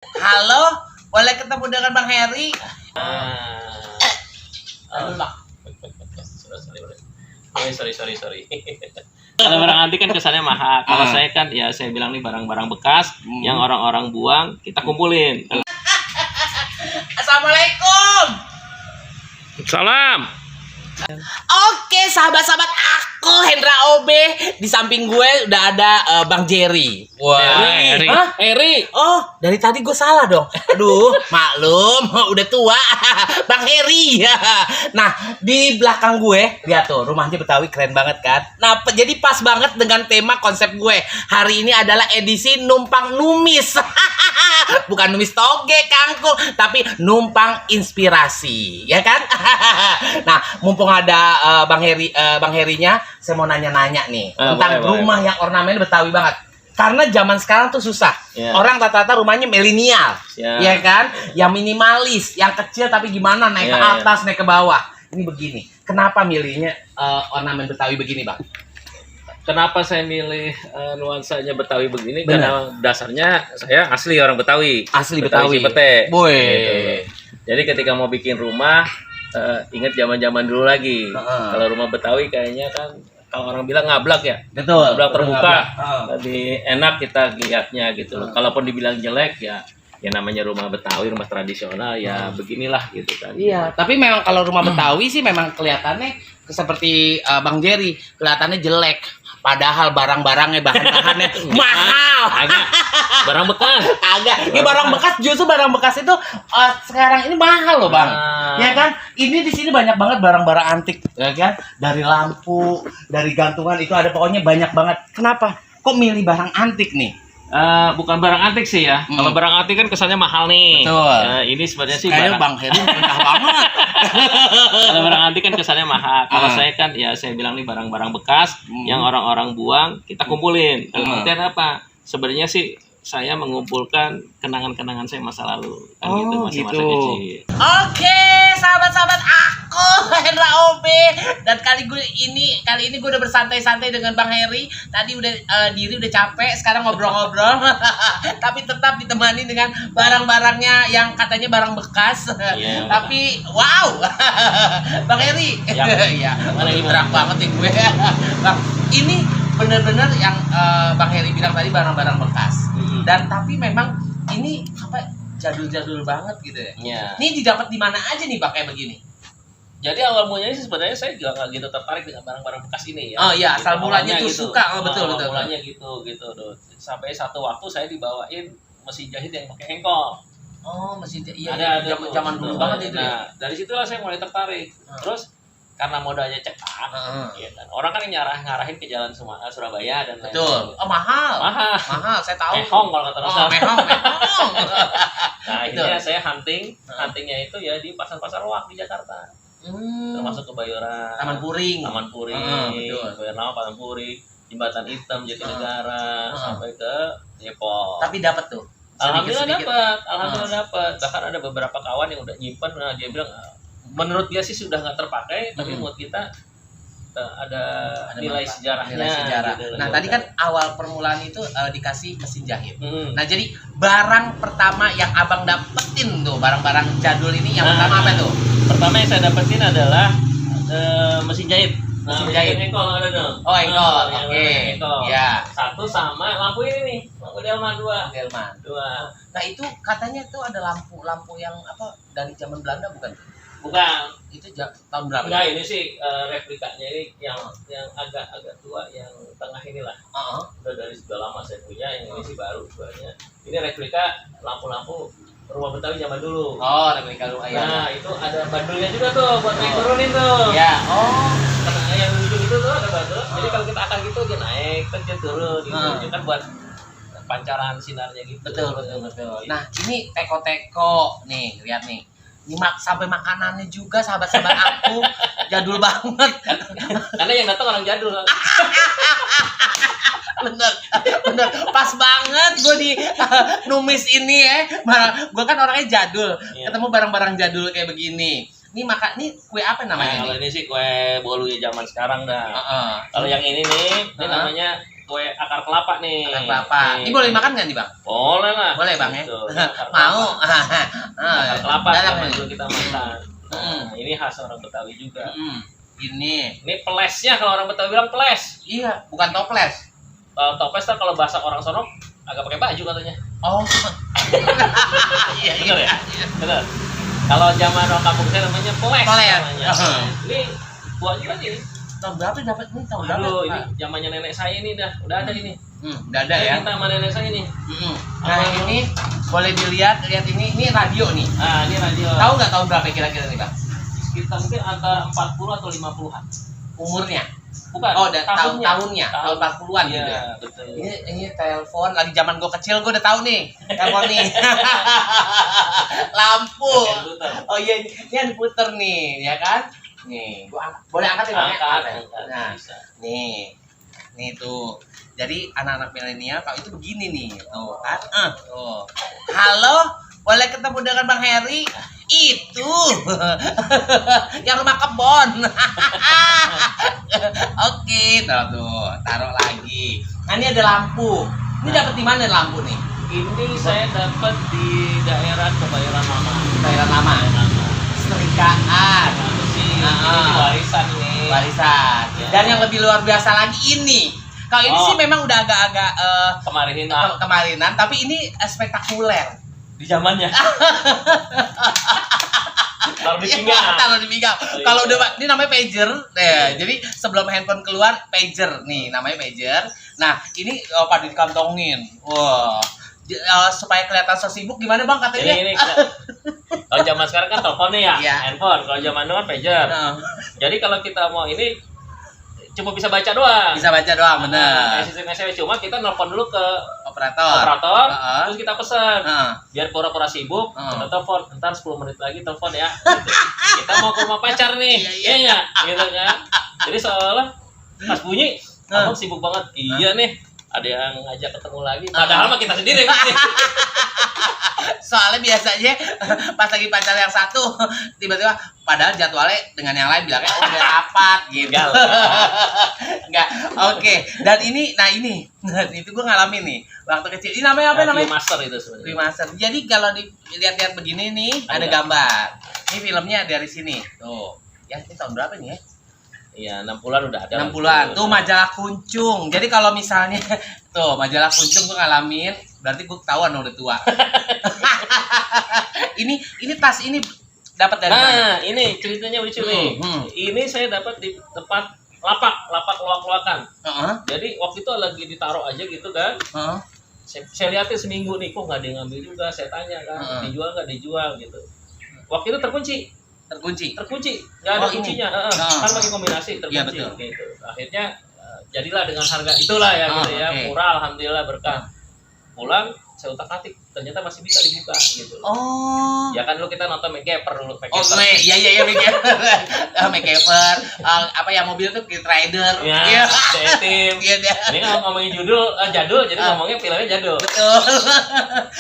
Halo, boleh ketemu dengan Bang Heri? Aduh Bang. Sorry. Kalau barang antik kan kesannya mahal. Kalau saya kan ya saya bilang nih barang-barang bekas yang orang-orang buang kita kumpulin. Assalamualaikum. Salam. Oke, sahabat-sahabat aku Hendra OB. Di samping gue udah ada Bang Jerry. Heri. Hah? Heri. Oh, dari tadi gue salah dong. Aduh, maklum, udah tua. Bang Heri. Nah, di belakang gue, lihat tuh, rumahnya Betawi keren banget kan? Nah, jadi pas banget dengan tema konsep gue. Hari ini adalah edisi numpang numis. Bukan numis toge, kangkung, tapi numpang inspirasi, ya kan? Nah, mumpung ada Bang Herinya, saya mau nanya-nanya nih tentang rumah yang ornamen Betawi banget. Karena zaman sekarang tuh susah. Orang rata-rata rumahnya milenial, ya kan? Yang minimalis, yang kecil tapi gimana naik ke atas, naik ke bawah. Ini begini. Kenapa milihnya ornamen Betawi begini, Bang? Kenapa saya milih nuansanya Betawi begini? Karena dasarnya saya asli orang Betawi. Asli Betawi. Cipete. Boy. Gitu. Jadi ketika mau bikin rumah, ingat zaman-zaman dulu lagi. Kalau rumah Betawi kayaknya kan kalau orang bilang ngablak ya. Betul. Ngablak terbuka. Ngablak. Lebih enak kita lihatnya gitu loh. Kalaupun dibilang jelek ya namanya rumah Betawi, rumah tradisional ya beginilah gitu kan. Iya, tapi memang kalau rumah Betawi sih memang kelihatannya seperti Bang Jerry, kelihatannya jelek. Padahal barang-barangnya, bahan-bahannya mahal. Agak barang bekas. Agak. Ini barang bekas, justru barang bekas itu sekarang ini mahal loh, Bang. Ya kan? Ini di sini banyak banget barang-barang antik, ya kan? Dari lampu, dari gantungan itu ada pokoknya banyak banget. Kenapa? Kok milih barang antik nih? Bukan barang antik sih ya. Kalau barang antik kan kesannya mahal nih. Betul. Ini sebenarnya sih Kayaknya Bang Heri rendah banget. Kalau barang antik kan kesannya mahal. Kalau saya kan ya saya bilang nih barang-barang bekas yang orang-orang buang kita kumpulin. Artinya apa? Sebenarnya sih saya mengumpulkan kenangan-kenangan saya masa lalu kan gitu masa-masa kecil. Oke, sahabat-sahabat aku Hendra OB, dan kali ini gue udah bersantai-santai dengan Bang Heri. Tadi udah diri udah capek, sekarang ngobrol-ngobrol. Tapi tetap ditemani dengan barang-barangnya yang katanya barang bekas. Tapi wow. Bang Heri. Iya, berat banget nih gue. Bang, ini bener-bener yang Bang Heri bilang tadi barang-barang bekas. Dan tapi memang ini apa jadul-jadul banget gitu ya. Ini didapat di mana aja nih Bang kayak begini? Jadi awal mulanya sih sebenarnya saya juga nggak gitu tertarik dengan barang-barang bekas ini ya. Oh iya, asal mulanya tuh gitu. suka. Betul. Mulanya gitu. Sampai satu waktu saya dibawain mesin jahit yang pakai engkol. Oh, mesin jahit. Iya, ada zaman dulu banget itu. Nah, dari situlah saya mulai tertarik. Terus karena modalnya cepat, ya kan. Orang kan ngarahin ke jalan Surabaya dan lain-lain. Betul. Oh, mahal, saya tahu. Mehong kalau kata orang. Mehong. Nah, akhirnya saya huntingnya itu ya di pasar-pasar loak di Jakarta. Termasuk Kebayoran, Taman Puring, Kebayoran Lama, Taman Puring, Jembatan Hitam, Jatinegara, sampai ke Depok. Tapi dapat tuh. Alhamdulillah dapat. Bahkan ada beberapa kawan yang udah nyimpen, nah dia bilang menurut dia sih sudah nggak terpakai, tapi menurut kita ada nilai sejarahnya. Gitu. Nah tadi kan awal permulaan itu dikasih mesin jahit. Nah jadi barang pertama yang abang dapetin tuh, barang-barang jadul ini yang pertama apa tuh? Pertama yang saya dapetin adalah mesin jahit. Mesin jahit. Engkol ada dong. Oh engkol, oke. Ya. Satu sama lampu ini nih, lampu Delman 2. Nah itu katanya tuh ada lampu yang apa dari zaman Belanda bukan? Bukan, itu tahun berapa? Enggak, ini sih replikanya ini yang agak tua, yang tengah inilah. Udah dari sudah lama saya punya, yang ini sih baru sebenarnya. Ini replika lampu-lampu rumah Betawi zaman dulu. Oh, replika rumah. Nah, itu ada bandulnya juga tuh buat naik turunin tuh. Ya, Karena yang ujung itu tuh ada bandul. Jadi kalau kita akan gitu dia naik, dia turun gitu. Itu kan buat pancaran sinarnya gitu. Betul. Nah, ini teko-teko nih, lihat nih. Ini sampai makanannya juga sahabat-sahabat aku jadul banget. Karena yang datang orang jadul. bener pas banget gue di numis ini ya. Gue kan orangnya jadul, ketemu barang-barang jadul kayak begini. Ini kue apa namanya? Kalau ini sih kue bolu ya zaman sekarang dah. Kalau yang ini nih, ini namanya kue akar kelapa nih. Akar kelapa. Ini boleh makan nggak nih bang? Boleh lah. Boleh bang ya. Gitu. Akar Mau. akar kelapa Dalam zaman ini. dulu kita makan. Nah, ini khas orang Betawi juga. Ini. Ini pelesnya kalau orang Betawi bilang peles. Iya, bukan toples. Toples kan kalau bahasa orang sono agak pakai baju katanya. Oh. Iya, Bener ya? Bener. Kalau zaman orang kampung saya namanya peles. Peles. Namanya. Ini buat juga nih. Tahun berapa dapat ini? Tahun berapa? Aduh, ini zamannya nenek saya ini udah ada ini. Udah ada ya. Kita sama nenek saya nih. Nah ini boleh dilihat, lihat ini radio nih. Ah, ini radio. Tahu nggak tahun berapa kira-kira nih bang? Sekitar mungkin antara 40 atau 50-an. Umurnya? Bukan. Oh, tahunnya, tahun 40-an Iya, gitu ya. betul. Ini telepon lagi zaman gue kecil gue udah tahu nih telepon nih. Lampu. Oh iya ini yang diputer nih ya kan? Nih, gua boleh angkat ya bang? Angkat. Nah, Bisa. nih tuh. Jadi anak-anak milenial kalau itu begini nih, tuh kan? Tuh. Halo, boleh ketemu dengan Bang Heri? Itu yang rumah kebon. Oke, tuh, taruh lagi. Nah ini ada lampu. Ini dapat di mana lampu nih? Ini saya dapat di daerah Kebayoran Lama. Daerah lama. Setrikaan. Ini warisan nih. Warisan. Ya. Dan yang lebih luar biasa lagi ini. Kalau ini sih memang udah agak-agak kemarinan, tapi ini spektakuler. Di zamannya. Taruh di pinggang. Taruh di pinggang. Kalau udah ini namanya pager. Nah, jadi sebelum handphone keluar pager nih, namanya pager. Nah, ini pada dikantongin. Wah. Supaya kelihatan so sibuk gimana bang katanya? Ini kalau zaman sekarang kan teleponnya ya, Iya. handphone. Kalau zaman dulu kan pager. Jadi kalau kita mau ini cuma bisa baca doang. Bisa baca doang, bener. SMS cuma kita nelpon dulu ke Operator. terus kita pesan. Biar pura-pura sibuk, kita telepon. Ntar 10 menit lagi telepon ya. Gitu. Kita mau ke rumah pacar nih, iya nggak? Gitu kan? Jadi seolah pas bunyi, abang sibuk banget. Iya nih, ada yang ngajak ketemu lagi. Padahal mah kita sendiri. Soalnya biasanya pas lagi pacar yang satu tiba-tiba padahal jadwalnya dengan yang lain bilangnya oh udah rapat gitu. Enggak. Oke. Dan ini itu gue ngalamin nih waktu kecil. Ini namanya apa namanya? Remaster itu sebenarnya. Remaster. Jadi kalau dilihat-lihat begini nih ada gambar. Ini filmnya dari sini. Tuh. Ya ini tahun berapa nih ya? Iya, 60-an udah ada. 60-an. Tuh majalah Kuncung. Jadi kalau misalnya tuh majalah Kuncung gue ngalamin, berarti gue ketahuan udah tua. ini tas ini dapat dari mana? Nah, ini ceritanya lucu nih. Ini saya dapat di tempat lapak loak-loakan. Jadi waktu itu lagi ditaruh aja gitu kan. Saya lihatin seminggu nih, kok nggak ada yang ngambil juga. Saya tanya kan, dijual nggak dijual gitu. Waktu itu terkunci, nggak ada kuncinya. Kan pakai kombinasi terkunci. Ya, betul. Gitu. Akhirnya jadilah dengan harga itulah ya gitu ya. Okay. Murah, alhamdulillah berkah. Pulang saya utak-atik, ternyata masih bisa dibuka gitu. Oh. Ya kan dulu kita nonton MacGyver dulu. Iya MacGyver. MacGyver. Apa ya mobil tuh Kid Rider. Iya. Tim. Iya. Ini kalau ngomongin jadul, jadi ngomongnya filmnya jadul. Betul.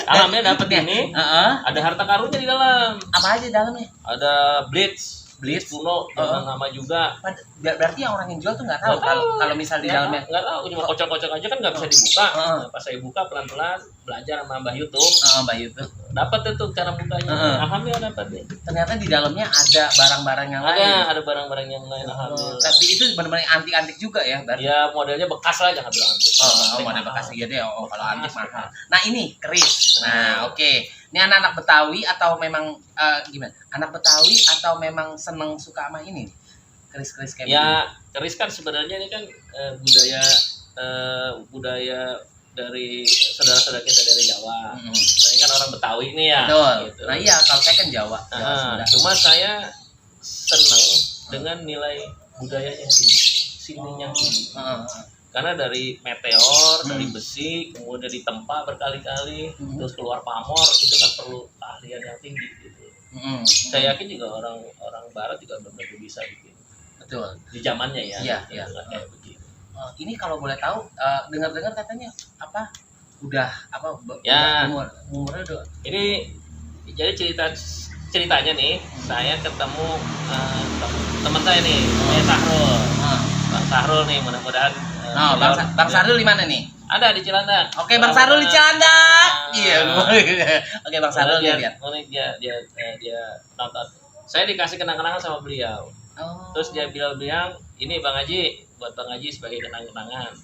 Alhamdulillah dapet ini. Ada harta karunnya di dalam. Apa aja dalamnya? Ada Blitz kuno dengan nama juga. Berarti yang orang yang jual tuh nggak tahu kalau misal di dalamnya. Nggak tahu, cuma kocok-kocok aja kan nggak bisa dibuka. Pas saya buka pelan-pelan belajar sama Mbah YouTube. Mbah YouTube. Dapat itu cara bukanya. Alhamdulillah dapat deh. Ternyata di dalamnya ada barang-barang yang lain. Ada barang-barang yang lain. Alhamdulillah. Tapi itu benar-benar antik-antik juga ya. Ya modelnya bekas lah, jangan bilang antik. Model bekas iya deh. Kalau antik mahal. Nah ini keris. Nah oke. Ini anak-anak Betawi atau memang gimana? Anak Betawi atau memang seneng suka sama ini? Keris-keris kayak ya, keris kan sebenarnya ini kan budaya dari saudara-saudara kita dari Jawa. Saya kan orang Betawi ini ya. Betul. Gitu. Nah iya, kalau saya kan Jawa. Cuma saya senang dengan nilai budayanya sininya ini. Karena dari meteor, dari besi, kemudian ditempa berkali-kali, terus keluar pamor, itu kan perlu keahlian yang tinggi gitu. Saya yakin juga orang Barat juga benar-benar bisa bikin. Betul. Di zamannya ya. Iya. Kayak begitu. Ini kalau boleh tahu, dengar-dengar katanya apa? Udah apa? Ya. Umurnya udah. Ini jadi ceritanya nih, saya ketemu teman saya nih, namanya Sahrul. Bang Sahrul nih, mudah-mudahan Oh, Bang Sarul di mana nih? Ada di Cilandak. Oke, Bang Sarul di Cilandak. Iya. Oke, Bang Sarul lihat. Dia nonton. Saya dikasih kenang-kenangan sama beliau. Oh. Terus dia bilang, ini Bang Haji, buat Bang Haji sebagai kenang-kenangan.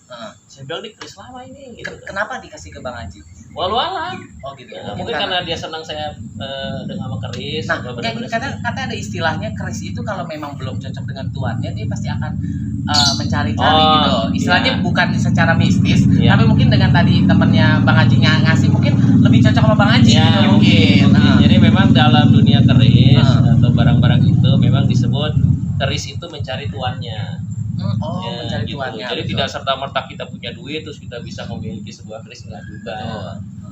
Saya bilang ini keris lama ini. Gitu. Kenapa dikasih ke Bang Haji? Walau-walau. Oh gitu. Mungkin karena dia senang saya dengan sama keris. Nah, kata ada istilahnya keris itu kalau memang belum cocok dengan tuannya, dia pasti akan mencari-cari gitu. Istilahnya bukan secara mistis, tapi mungkin dengan tadi temennya Bang Haji ngasih mungkin lebih cocok sama Bang Haji gitu mungkin. Jadi memang dalam dunia keris atau barang-barang itu memang disebut keris itu mencari tuannya. Mencari gitu. tuannya. Jadi tidak serta-merta kita punya duit terus kita bisa memiliki sebuah keris, enggak juga.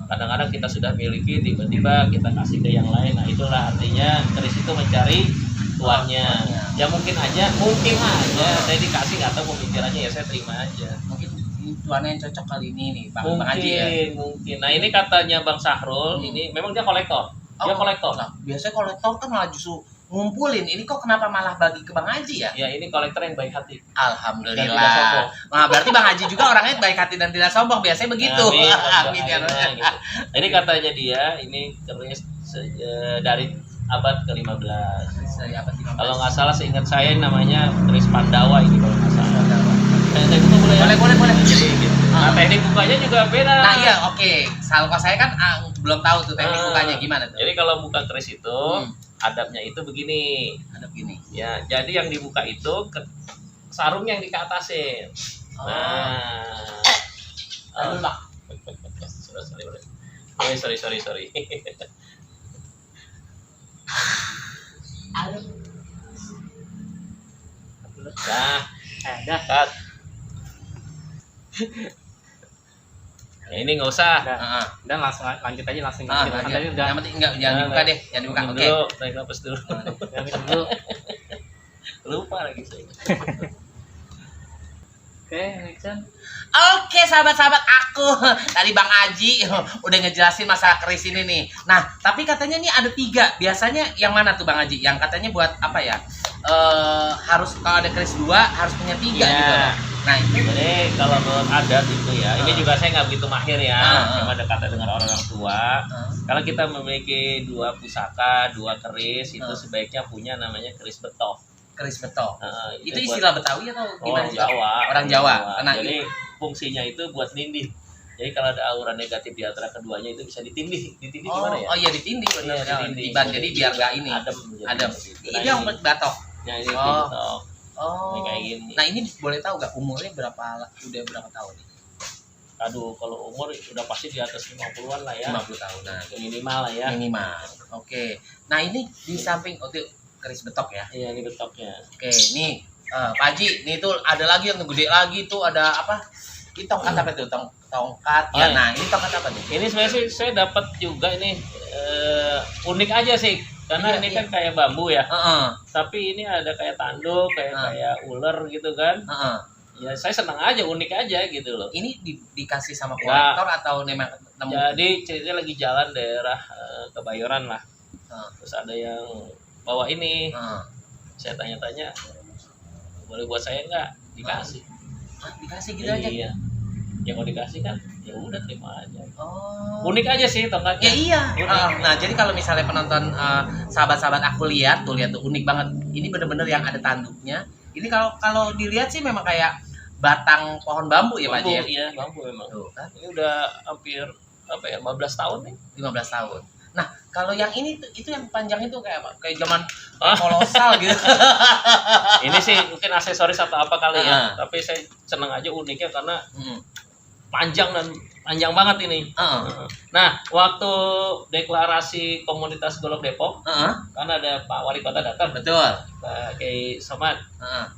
Kadang-kadang kita sudah miliki tiba-tiba kita kasih ke yang lain. Nah, itulah artinya keris itu mencari tuannya. Ya mungkin aja saya dikasih, nggak tahu pemikirannya, ya saya terima aja. Mungkin tuannya yang cocok kali ini nih, Bang Haji ya. Mungkin. Nah, ini katanya Bang Sahrul, ini memang dia kolektor. Dia kolektor. Nah, biasanya kolektor kan malah justru ngumpulin. Ini kok kenapa malah bagi ke Bang Haji ya? Ya, ini kolektor yang baik hati. Alhamdulillah. Nah, berarti Bang Haji juga orangnya baik hati dan tidak sombong. Biasanya begitu. Amin ya. Gitu. Ini katanya dia, ini keris dari abad ke-15. Dari abad 15. Kalau nggak salah seingat saya namanya keris Pandawa ini kalau nggak salah. Saya buka boleh ya? Boleh. Jadi, gitu. Nah, teknik bukanya juga beda. Nah iya, oke. Kalau saya kan belum tahu tuh teknik bukanya gimana tuh. Jadi kalau buka keris itu adabnya itu begini. Adab gini. Ya, jadi yang dibuka itu sarungnya yang dikeatasin. Nah. Aduh, Bang. Sorry. Dah, cut. Ya, ini nggak usah. Udah langsung lanjut aja langsung. Yang penting jangan dibuka deh, jangan dibuka. Oke. Tarik nafas dulu. Dulu. Lupa lagi saya. Oke, next one. Oke, sahabat-sahabat aku. Tadi Bang Haji udah ngejelasin masalah keris ini nih. Nah, tapi katanya nih ada 3. Biasanya yang mana tuh Bang Haji? Yang katanya buat apa ya? Harus kalau ada keris 2 harus punya 3 gitu loh. Nah, itu jadi kalau menurut adat itu ya, ini juga saya nggak begitu mahir ya, cuma dekat dengan orang tua. Kalau kita memiliki 2 pusaka, 2 keris, itu sebaiknya punya namanya keris betok. Keris betok. Itu buat istilah Betawi atau gimana? Orang Jawa. Nah, jadi fungsinya itu buat nindih. Jadi kalau ada aura negatif di antara keduanya itu bisa ditindih. Ditindih gimana ya? Oh iya, ditindih benar. Ditindih. Jadi biar nggak ini. Adem. Ini yang betok. Ya, ini betok. Oh. Ini kayak gini. Nah, ini boleh tahu gak umurnya udah berapa tahun nih? Aduh, kalau umur udah pasti di atas 50-an lah ya. 50 tahunan. Minimal lah ya. Minimal. Oke. Nah, ini di samping keris betok ya. Iya, ini betoknya. Oke, nih Pak Haji, nih tuh ada lagi yang gede lagi tuh, ada apa? Ini tongkat apa tuh? Tongkat. Ya, nah, ini tongkat apa nih? Ini sebenarnya sih saya dapat juga ini unik aja sih. Karena ini kan kayak bambu ya. Tapi ini ada kayak tanduk, kayak ular gitu kan. Ya saya senang aja, unik aja gitu loh. Ini dikasih sama kolektor atau memang nemu? Jadi ceritanya lagi jalan daerah Kebayoran lah. Terus ada yang bawa ini. Saya tanya-tanya, boleh buat saya nggak? Dikasih. Dikasih gitu aja? Iya. Ya kalau dikasih kan, ya udah terima aja. Unik aja sih tongkatnya. Ya iya. Nah, jadi kalau misalnya penonton sahabat-sahabat aku lihat tuh unik banget. Ini bener-bener yang ada tanduknya. Ini kalau dilihat sih memang kayak batang pohon bambu ya, Pak Haji ya? Iya, bambu memang. Tuh, kan? Ini udah hampir 15 tahun nih. 15 tahun. Nah, kalau yang ini itu yang panjang itu kayak apa? Kayak zaman kolosal gitu. Ini sih mungkin aksesoris atau apa kali ya. Tapi saya seneng aja uniknya karena panjang banget ini. Nah, waktu deklarasi komunitas Golok Depok, kan ada Pak Wali Kota datang. Betul. Pak Kiai Somad.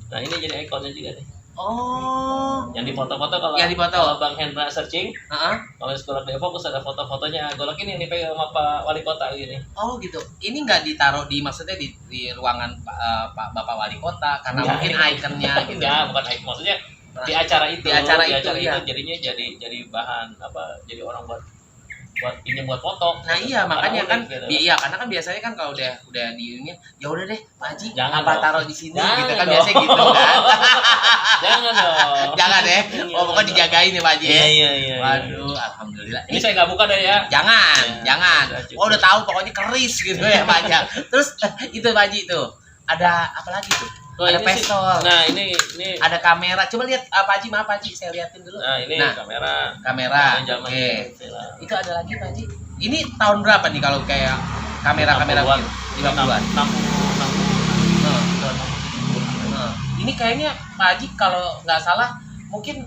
Nah, ini jadi ikonnya juga nih. Oh. Yang difoto-foto kalau Bang Hendra searching, kalau Golok Depok terus ada foto-fotonya Golok ini pegang sama Pak Wali Kota gini. Oh gitu. Ini nggak ditaruh maksudnya di ruangan Pak Bapak Wali Kota karena mungkin ikonnya gitu. Enggak, bukan ikon. Maksudnya di acara itu ya. jadinya jadi bahan apa, jadi orang buat buat pinjam buat foto. Nah iya makanya kan, gitu. iya karena kan biasanya kan kalau udah di ini ya udah deh Pak Haji Jangan apa dong. taruh di sini Jangan gitu kan dong. biasanya gitu kan. Jangan dong. Jangan deh, Iya. oh pokoknya dijagain nih Pak Haji. Iya. Waduh, alhamdulillah. Ini saya nggak buka deh ya. Jangan, Ya, jangan. udah cukup. Oh udah tahu pokoknya keris gitu ya Pak Haji. Terus itu Pak Haji tuh ada apa lagi tuh? Oh, Ada ini sih. pistol, Nah ini. ada kamera. Coba lihat Pak Haji, maaf Pak Haji, saya liatin dulu. Nah ini Nah, kamera. kamera. Zaman Oke. film. Itu ada lagi Pak Haji. Ini tahun berapa nih kalau kayak kamera-kamera 60-an. begini? 50-an. 60. Nah, ini kayaknya Pak Haji kalau nggak salah mungkin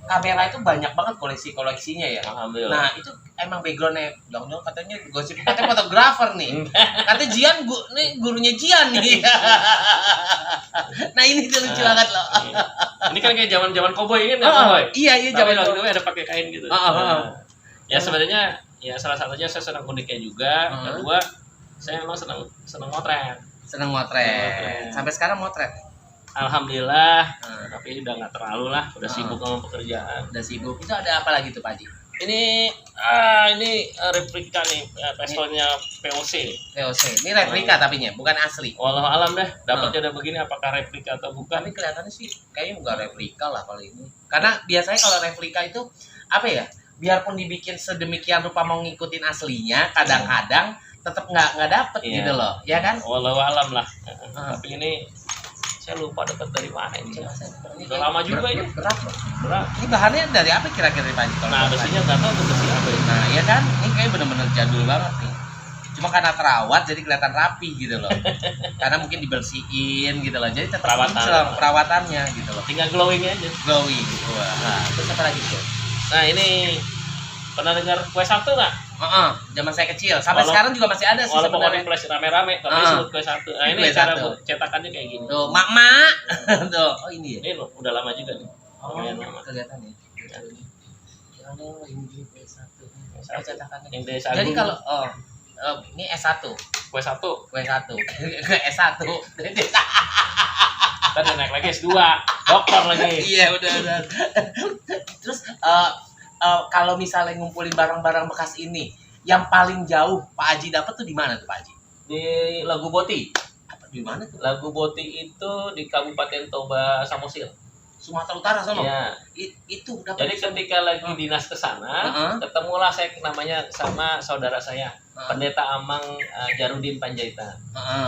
kamera itu banyak banget koleksinya ya. Alhamdulillah. Nah itu emang backgroundnya, jangan katanya gosip katanya fotografer nih. Kata Jian, nih gurunya Jian nih. Nah ini tuh lucu banget loh. Ini kan kayak zaman koboi kan ya koboi. Iya Tapi zaman dulu ada pakai kain gitu. Ya sebenarnya ya salah satunya saya senang uniknya juga. Kedua saya emang senang motret. seneng motret. Sampai sekarang motret. Alhamdulillah. Tapi udah nggak terlalu lah. Udah sibuk sama pekerjaan. Udah sibuk. Itu ada apa lagi tuh Pak Haji? Ini replika nih pistolnya POC. VOC. Ini replika tapi nya, bukan asli. Walau alam deh, dapatnya udah begini apakah replika atau bukan? Tapi kelihatannya sih kayaknya enggak replika lah kalau ini. Karena biasanya kalau replika itu apa ya? Biarpun dibikin sedemikian rupa mau ngikutin aslinya, kadang-kadang tetap nggak dapet Iya. gitu loh, ya kan? Walau alam lah. Tapi ini saya lupa dapat dari mana ini. Coba saya- ini Udah lama juga ini. berat loh. Berat. Ini bahannya dari apa kira-kira Pak Haji? Kalau Nah menurut besinya nggak tahu tuh besi apa ini. Nah, ya kan? Ini kayak bener-bener jadul banget nih. Cuma karena terawat jadi kelihatan rapi gitu loh. Karena mungkin dibersihin gitu loh. Jadi tetap Perawatan. kinclong perawatannya gitu loh. Tinggal glowing aja. Glowing. Wah. Nah, terus apa lagi tuh? Nah ini pernah dengar kue satu nggak? Zaman saya kecil. Sampai Walau- sekarang juga masih ada sih Walaupun sebenarnya. di flash rame-rame, tapi disebut kue satu. Nah ini Kue cara satu. cetakannya kayak gini. Tuh, mak-mak. Tuh, oh ini ya. Ini loh, udah lama juga nih. Oh, Lumayan lama. kelihatan ya. Oh, ini satu. Satu. Cetakannya. Yang desa Jadi Agung, kalau ini S1, kue satu, kue 1, ke S1. kan udah naik lagi S2, dokter lagi. Iya, udah. Terus kalau misalnya ngumpulin barang-barang bekas ini, yang paling jauh Pak Haji dapat tuh di mana tuh Pak Haji? Di Lagu Boti. Di mana tuh? Lagu Boti itu di Kabupaten Toba Samosir. Sumatera Utara sono. Iya. Itu dapat. Jadi ketika lagi dinas ke sana, ketemulah saya namanya sama saudara saya, Pendeta Amang Jarudin Panjaitan.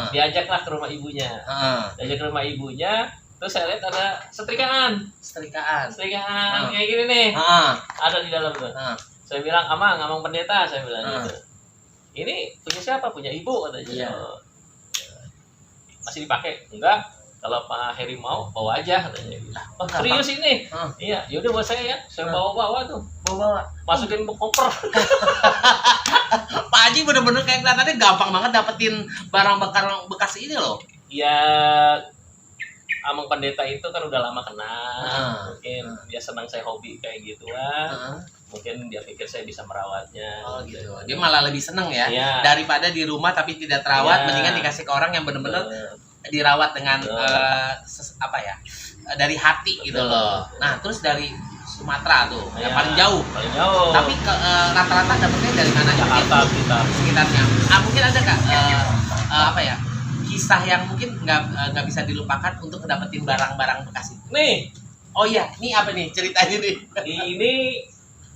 Diajaklah ke rumah ibunya. Diajak ke rumah ibunya, terus saya lihat ada setrikaan Setrikaan. kayak gini nih. Ada di dalam tuh. Saya bilang, Amang Pendeta, saya bilang gitu. Ini punya siapa? Punya ibu katanya. Iya. Masih dipakai? Enggak. Kalau Pak Heri mau, bawa aja katanya. Oh, kenapa? serius ini? Iya, yaudah buat saya ya. Saya bawa tuh. Bawa. Masukin ke koper. Pak Haji bener-bener kayak kelihatannya gampang banget dapetin barang bekas ini loh. Ya, Amang Pendeta itu kan udah lama kenal. Mungkin dia senang saya hobi kayak gituan. Mungkin dia pikir saya bisa merawatnya. Oh gitu. Dia malah lebih seneng ya. Iya. Daripada di rumah tapi tidak terawat, Iya. mendingan dikasih ke orang yang bener-bener dirawat dengan dari hati gitu loh. Nah, terus dari Sumatera tuh, yang Iya. paling jauh. Paling jauh. Tapi rata-rata dapetnya dari mana? Jakarta sekitar. Sekitarnya. Mungkin ada Kak kisah yang mungkin nggak bisa dilupakan untuk ngedapetin barang-barang bekas itu. Nih, Oh iya, ini apa nih ceritanya nih? ini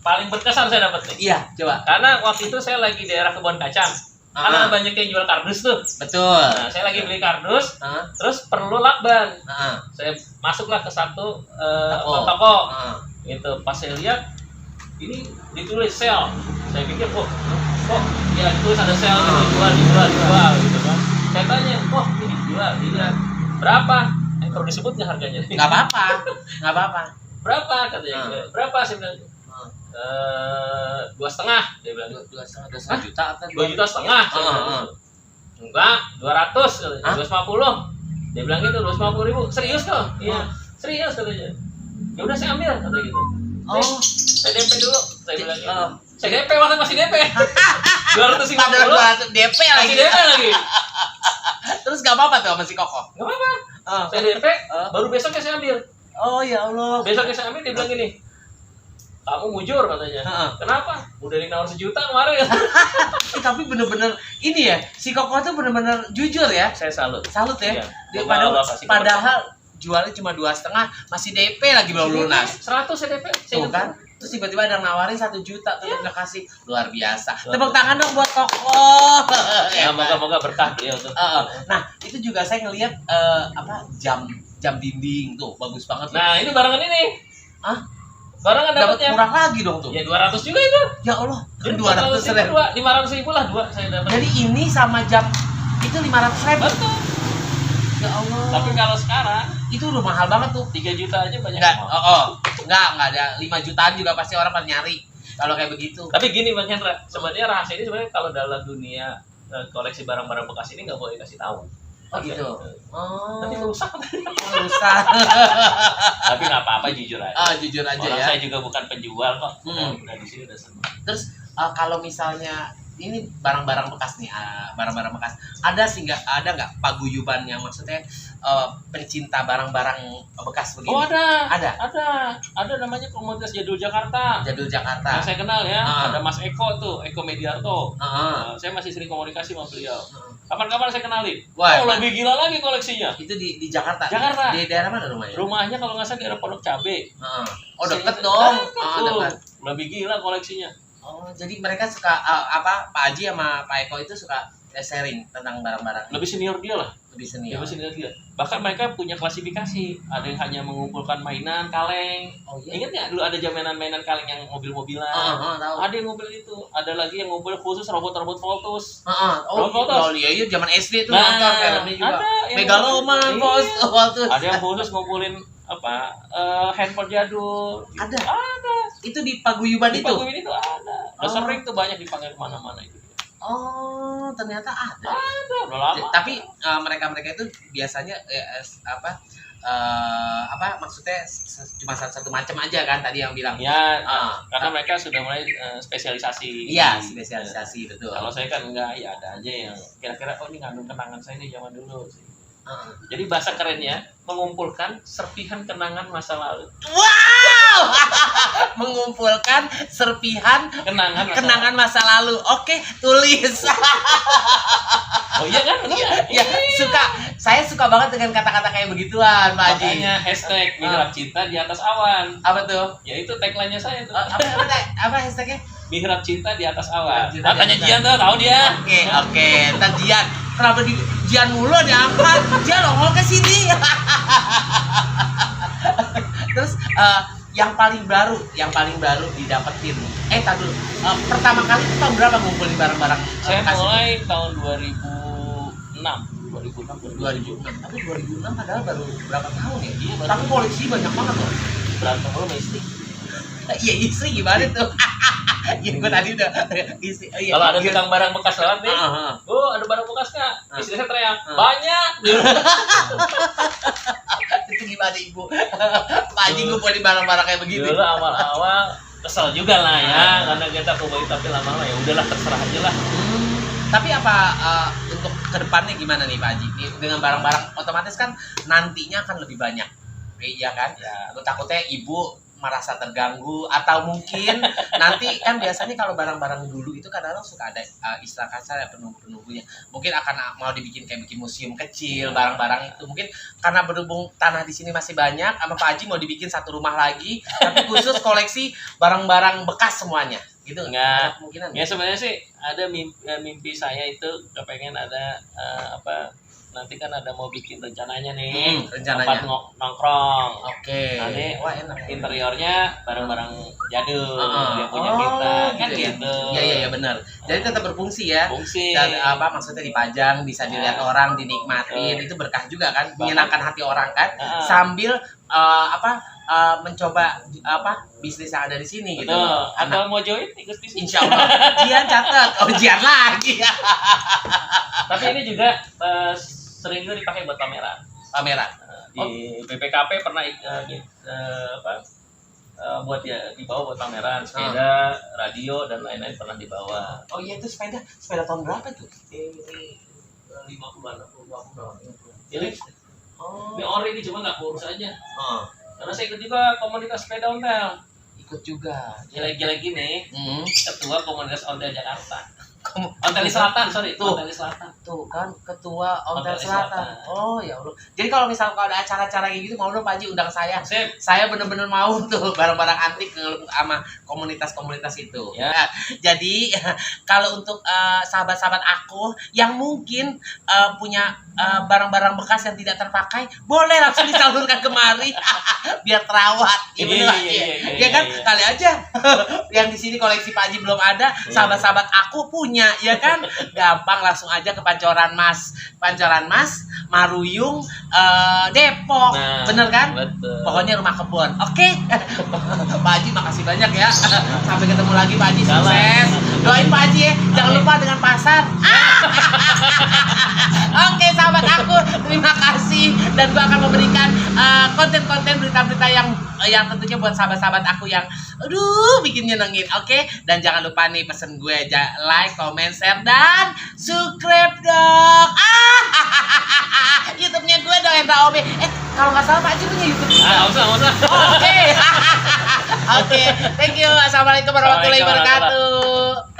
paling berkesan saya dapat nih. Iya, coba. Karena waktu itu saya lagi daerah Kebon Kacang. Karena banyak yang jual kardus tuh. Betul. Nah, saya lagi beli kardus, terus perlu lakban. Heeh. Saya masuklah ke satu Toko. toko. Heeh. Itu pas saya lihat ini ditulis sale. Saya pikir kok ya ditulis ada sale gitu, dijual gitu kan. Saya tanya, "Wah, ini dijual." Dia berapa? Perlu disebut nggak harganya? Nggak apa-apa. Berapa katanya? Berapa sih? 2,5 dia bilang. 2,5 juta atau 2,5 juta. Enggak, 200 katanya. 250. Dia bilang gitu, 250.000. Serius kok? Iya. Serius katanya. Ya udah saya ambil kata gitu. Oh, Saya DP dulu, saya bilang gitu. Saya DP waktu masih DP. 250. padahal DP lagi. Masih DP lagi. Terus nggak apa-apa tuh sama si Koko. Enggak apa-apa. Saya DP, baru besoknya saya ambil. Oh ya Allah. Besoknya saya ambil dia bilang gini. kamu mujur katanya. Heeh. Kenapa? Udah nawar 1 juta kemarin. Tapi bener-bener ini ya, si Koko tuh bener-bener jujur ya. Saya salut. Salut ya. Iya. Padahal, Allah kasih kabar. padahal jualnya cuma 2,5, masih DP lagi belum lunas. 100 CDP. Tuh kan. Terus tiba-tiba ada yang nawarin 1 juta, terus nggak kasih. Luar biasa. Tepuk tangan dong buat Koko. Ya, moga-moga berkah beliau tuh. Nah, itu juga saya ngelihat jam dinding tuh bagus banget. Nah, ini barangan ini. Hah? Barangan Dapat dapatnya. murah lagi dong tuh. Ya 200 juga itu. Ya Allah, Jadi 200.000. 500.000 lah dua saya dapat. Jadi ini sama jam itu 500.000. Betul. Ya Allah. Tapi kalau sekarang itu udah mahal banget tuh. 3 juta aja banyak. Enggak, semua. enggak ada 5 jutaan juga pasti orang pada nyari. Kalau kayak begitu. Tapi gini Bang Hendra, sebenarnya rahasia ini sebenarnya kalau dalam dunia koleksi barang-barang bekas ini nggak boleh kasih tahu. Oh gitu. Nanti merusak. Rusak. Tapi nggak apa-apa, jujur aja. Jujur aja Orang ya. saya juga bukan penjual kok. Hmm. Udah di sini udah senang. Terus kalau misalnya ini barang-barang bekas nih, barang-barang bekas, ada nggak paguyuban yang maksudnya pencinta barang-barang bekas begini? Oh ada. Ada. Ada namanya komunitas Jadul Jakarta. Jadul Jakarta. Yang saya kenal ya, ada Mas Eko tuh, Eko Mediarto. Saya masih sering komunikasi sama beliau. Kapan-kapan saya kenalin. Wah, lebih gila lagi koleksinya. Itu di Jakarta. Jakarta. Di daerah mana rumahnya? Rumahnya kalau nggak salah daerah Pondok Cabe. Oh deket dong. Dekat. Lebih gila koleksinya. Oh, jadi mereka suka Pak Haji sama Pak Eko itu suka sharing tentang barang-barang. Lebih senior dia lah. Lebih senior. Lebih senior dia. Bahkan mereka punya klasifikasi. Ada yang hanya mengumpulkan mainan, kaleng. Oh iya. Ingat nggak dulu ada mainan kaleng yang mobil-mobilan? Tahu. Ada yang mobil itu. Ada lagi yang ngumpul khusus robot-robot Voltus. Oh iya, zaman SD tuh Nah, nonton filmnya juga. ada yang Megaloman, Iya. Voltus. Ada yang khusus ngumpulin handphone jadul. Ada. Ada. Itu di paguyuban Di itu. paguyuban itu ada. Udah sering tuh banyak dipanggil kemana-mana itu. Oh, ternyata ada. Ada, udah lama. Tapi mereka itu biasanya maksudnya cuma satu macam aja kan tadi yang bilang. Ya, karena mereka sudah mulai spesialisasi. Iya, spesialisasi betul. Kalau saya kan enggak, ya ada aja yang kira-kira ini ngandung kenangan saya nih zaman dulu sih. Jadi bahasa kerennya mengumpulkan serpihan kenangan masa lalu. Wow, mengumpulkan serpihan kenangan masa lalu. Oke, tulis. Oh iya kan? Iya, saya suka banget dengan kata-kata kayak begituan, Pak Haji. Makanya hashtag Mihrab Cinta di atas awan. Apa tuh? Ya itu tagline-nya saya tuh. Apa hashtagnya? Mihrab Cinta di atas awan. Cinta di Tanya atas Jian tuh, tahu dia. Oke, ntar Jian. Kenapa di Jian mulu diangkat? Jian nongol ke sini. Terus yang paling baru didapetin. Tadi dulu. Pertama kali itu tahun berapa ngumpulin barang-barang? Saya bekas itu? mulai tahun 2006. Tapi 2006 padahal baru berapa tahun ya? Iya, baru. Tapi koleksi banyak banget loh. Berantem lo sama istri. Iya, istri gimana tuh? Ya gue tadi udah istri. Oh, iya. Kalau ada tukang barang bekas lewat nih, oh ada barang bekas nggak? Istri saya teriak, banyak. Itu gimana ibu? Pak Haji ngumpulin barang-barang kayak begitu. Dulu awal-awal kesel juga lah ya, karena kita kumpulin tapi lama-lama ya udahlah terserah aja lah. Tapi apa untuk kedepannya gimana nih Pak Haji? Dengan barang-barang otomatis kan nantinya akan lebih banyak, iya kan? Ya, lu takutnya ibu merasa terganggu atau mungkin nanti kan biasanya kalau barang-barang dulu itu kadang-kadang suka ada istilah kasar ya penunggu-penunggunya. Mungkin akan mau dibikin kayak bikin museum kecil barang-barang itu. Mungkin karena berhubung tanah di sini masih banyak, sama Pak Haji mau dibikin satu rumah lagi tapi khusus koleksi barang-barang bekas semuanya. Gitu Nggak. kemungkinan. Ya sebenarnya sih ada mimpi saya itu kepengen ada nanti kan ada mau bikin rencananya nih, rencananya. tempat nongkrong. Oke. Nanti Wah, enak. Interiornya barang-barang jadul yang punya kita kan gitu. Iya benar. Jadi tetap berfungsi ya. Fungsi. Dan maksudnya dipajang bisa dilihat orang, dinikmatin, itu berkah juga kan, menyenangkan hati orang kan, sambil mencoba bisnis yang ada di sini gitu. Atau mau join ikut bisnis. Insya Allah. Jian catat. Oh, Jian lagi. Tapi ini juga sering juga dipakai buat pameran. Di BPKP pernah buat dibawa buat pameran, sepeda, radio dan lain-lain pernah dibawa. Oh iya, itu sepeda tahun berapa tuh? Ini 50-an. Ini ori ini cuma nggak kurus aja. Karena saya ikut juga komunitas sepeda ontel. Ikut juga. Jelek-jelek gini, Hmm. ketua komunitas ontel Jakarta. Ontel Selatan, sorry. Tuh. Ontel Selatan. Tuh kan ketua Ontel Ontel Selatan. Selatan. Oh ya Allah. Jadi kalau misal kalau ada acara-acara kayak gitu mau dong Pak Haji undang saya. Sip. Saya bener-bener mau tuh barang-barang antik sama komunitas-komunitas itu. Ya. Nah, jadi kalau untuk sahabat-sahabat aku yang mungkin punya barang-barang bekas yang tidak terpakai, boleh langsung disalurkan kemari biar terawat. Ya bener Pak Haji. Ya kan kali aja yang di sini koleksi Pak Haji belum ada, sahabat-sahabat aku punya ya kan, gampang langsung aja ke Pancoran Mas, Maruyung, Depok, Nah, bener kan? Betul. Pokoknya rumah kebun. Oke. Pak Haji makasih banyak ya. Sampai ketemu lagi Pak Haji, Salam. sukses. Doain Pak Haji ya. Jangan lupa dengan pasar. Oke sahabat aku, terima kasih dan gua akan memberikan konten-konten berita-berita yang tentunya buat sahabat-sahabat aku yang aduh bikin nyenengin. Oke, dan jangan lupa nih pesen gue like, comment, share dan subscribe dong. YouTube-nya gue dong Hendra Obe. Kalau nggak salah Pak Haji punya YouTube juga. Nggak usah. Oke. Oke, thank you. Assalamualaikum warahmatullahi wabarakatuh.